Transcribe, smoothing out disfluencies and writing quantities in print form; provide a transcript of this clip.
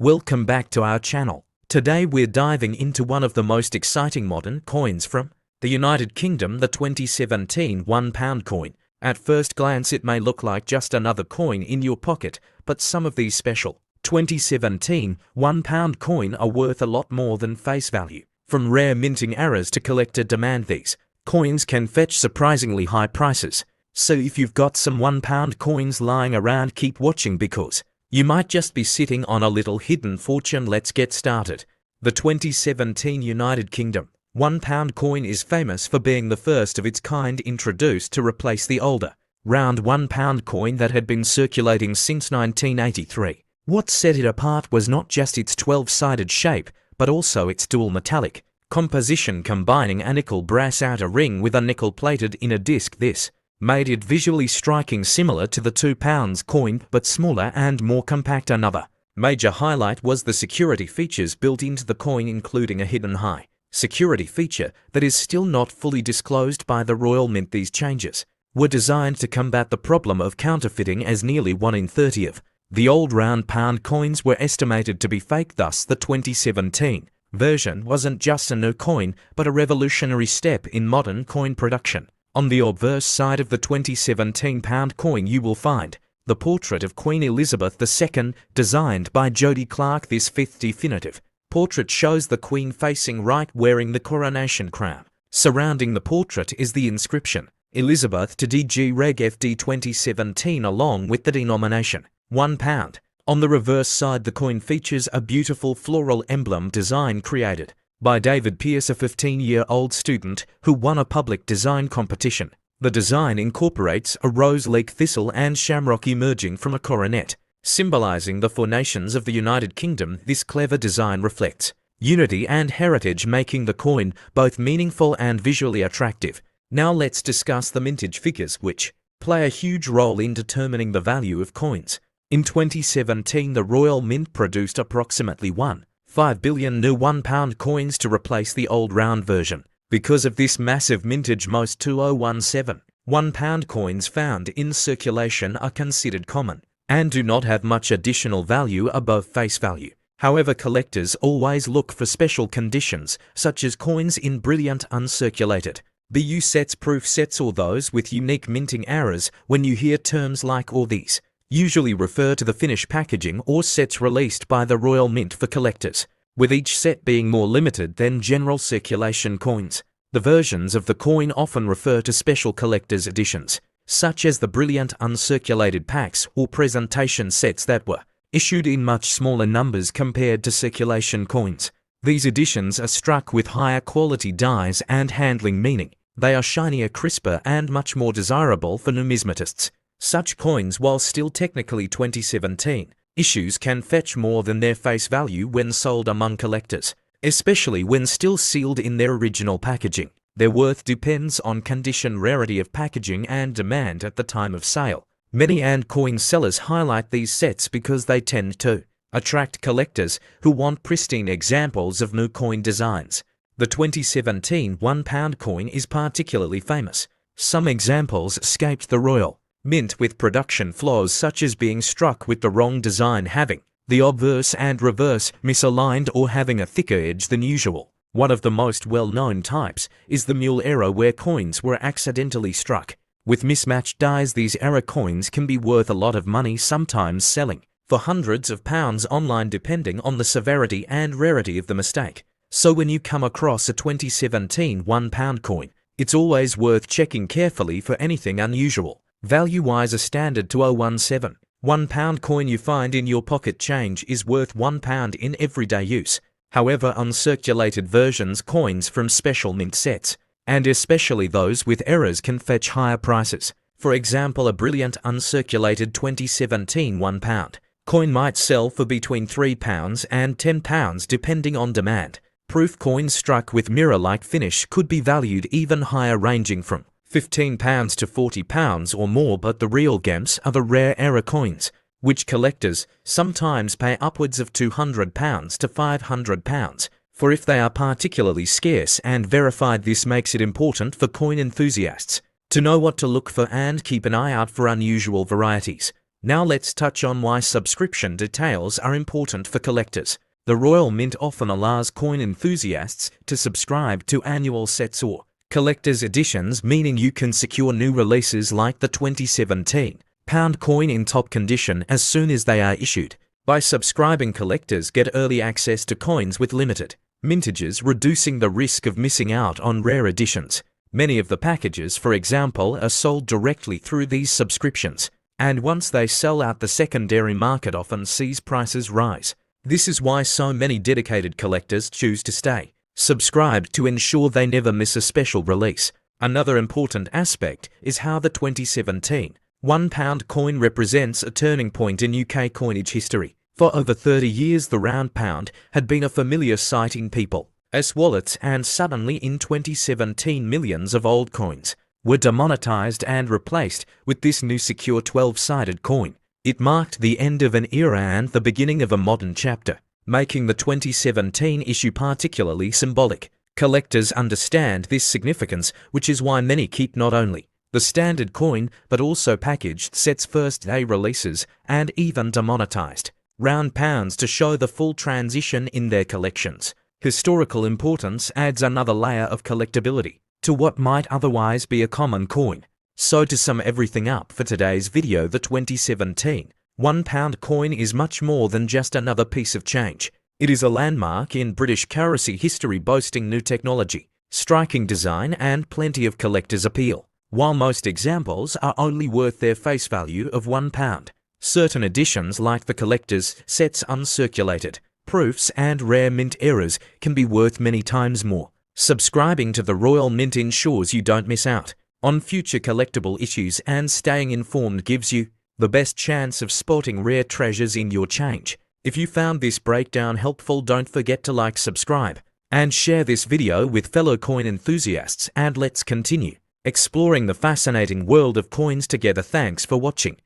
Welcome back to our channel. Today we're diving into one of the most exciting modern coins from the United Kingdom, the 2017 £1 coin. At first glance it may look like just another coin in your pocket, but some of these special 2017 £1 coin are worth a lot more than face value. From rare minting errors to collector demand, these coins can fetch surprisingly high prices. So if you've got some £1 coins lying around, keep watching because you might just be sitting on a little hidden fortune. Let's get started. The 2017 United Kingdom £1 coin is famous for being the first of its kind introduced to replace the older, round £1 coin that had been circulating since 1983. What set it apart was not just its 12-sided shape, but also its dual metallic composition, combining a nickel brass outer ring with a nickel-plated inner disc. This made it visually striking, similar to the £2 coin, but smaller and more compact. Another major highlight was the security features built into the coin, including a hidden high security feature that is still not fully disclosed by the Royal Mint. These changes were designed to combat the problem of counterfeiting, as nearly 1 in 30 of the old round pound coins were estimated to be fake. Thus, the 2017 version wasn't just a new coin, but a revolutionary step in modern coin production. On the obverse side of the 2017 £1 coin you will find the portrait of Queen Elizabeth II, designed by Jody Clark. This fifth definitive portrait shows the Queen facing right, wearing the coronation crown. Surrounding the portrait is the inscription, Elizabeth to DG Reg FD 2017, along with the denomination, £1. On the reverse side, the coin features a beautiful floral emblem design created by David Pierce, a 15-year-old student who won a public design competition. The design incorporates a rose-leek thistle and shamrock emerging from a coronet, symbolizing the 4 nations of the United Kingdom. This clever design reflects unity and heritage, making the coin both meaningful and visually attractive. Now let's discuss the mintage figures, which play a huge role in determining the value of coins. In 2017, the Royal Mint produced approximately 1.5 billion new £1 coins to replace the old round version. Because of this massive mintage, most 2017 £1 coins found in circulation are considered common and do not have much additional value above face value. However, collectors always look for special conditions, such as coins in brilliant uncirculated BU sets, proof sets, or those with unique minting errors. When you hear terms like "or," these usually refer to the finished packaging or sets released by the Royal Mint for collectors, with each set being more limited than general circulation coins. The versions of the coin often refer to special collector's editions, such as the brilliant uncirculated packs or presentation sets that were issued in much smaller numbers compared to circulation coins. These editions are struck with higher quality dies and handling, meaning they are shinier, crisper, and much more desirable for numismatists. Such coins, while still technically 2017 issues, can fetch more than their face value when sold among collectors, especially when still sealed in their original packaging. Their worth depends on condition, rarity of packaging, and demand at the time of sale. Many coin sellers highlight these sets because they tend to attract collectors who want pristine examples of new coin designs. The 2017 £1 coin is particularly famous. Some examples escaped the Royal Mint with production flaws, such as being struck with the wrong design, having the obverse and reverse misaligned, or having a thicker edge than usual. One of the most well-known types is the mule error, where coins were accidentally struck with mismatched dies. These error coins can be worth a lot of money, sometimes selling for hundreds of pounds online, depending on the severity and rarity of the mistake. So when you come across a 2017 £1 coin, it's always worth checking carefully for anything unusual. Value-wise, a standard 2017 £1 coin you find in your pocket change is worth £1 in everyday use. However, uncirculated versions, coins from special mint sets, and especially those with errors, can fetch higher prices. For example, a brilliant uncirculated 2017 £1 coin might sell for between £3 and £10, depending on demand. Proof coins struck with mirror-like finish could be valued even higher, ranging from £15 to £40 or more, but the real gems are the rare error coins, which collectors sometimes pay upwards of £200 to £500 for if they are particularly scarce and verified. This makes it important for coin enthusiasts to know what to look for and keep an eye out for unusual varieties. Now let's touch on why subscription details are important for collectors. The Royal Mint often allows coin enthusiasts to subscribe to annual sets or collector's editions, meaning you can secure new releases like the 2017 pound coin in top condition as soon as they are issued. By subscribing, collectors get early access to coins with limited mintages, reducing the risk of missing out on rare editions. Many of the packages, for example, are sold directly through these subscriptions, and once they sell out, the secondary market often sees prices rise. This is why so many dedicated collectors choose to stay subscribed to ensure they never miss a special release. Another important aspect is how the 2017 £1 coin represents a turning point in UK coinage history. For over 30 years, the round pound had been a familiar sight in people's wallets, and suddenly in 2017 millions of old coins were demonetized and replaced with this new secure 12-sided coin. It marked the end of an era and the beginning of a modern chapter, making the 2017 issue particularly symbolic. Collectors understand this significance, which is why many keep not only the standard coin but also packaged sets, first-day releases, and even demonetized round pounds to show the full transition in their collections. Historical importance adds another layer of collectability to what might otherwise be a common coin. So to sum everything up for today's video, the 2017 £1 coin is much more than just another piece of change. It is a landmark in British currency history, boasting new technology, striking design, and plenty of collector's appeal. While most examples are only worth their face value of £1, certain editions like the collector's sets, uncirculated proofs, and rare mint errors can be worth many times more. Subscribing to the Royal Mint ensures you don't miss out on future collectible issues, and staying informed gives you the best chance of spotting rare treasures in your change. If you found this breakdown helpful, don't forget to like, subscribe, and share this video with fellow coin enthusiasts, and let's continue exploring the fascinating world of coins together. Thanks for watching.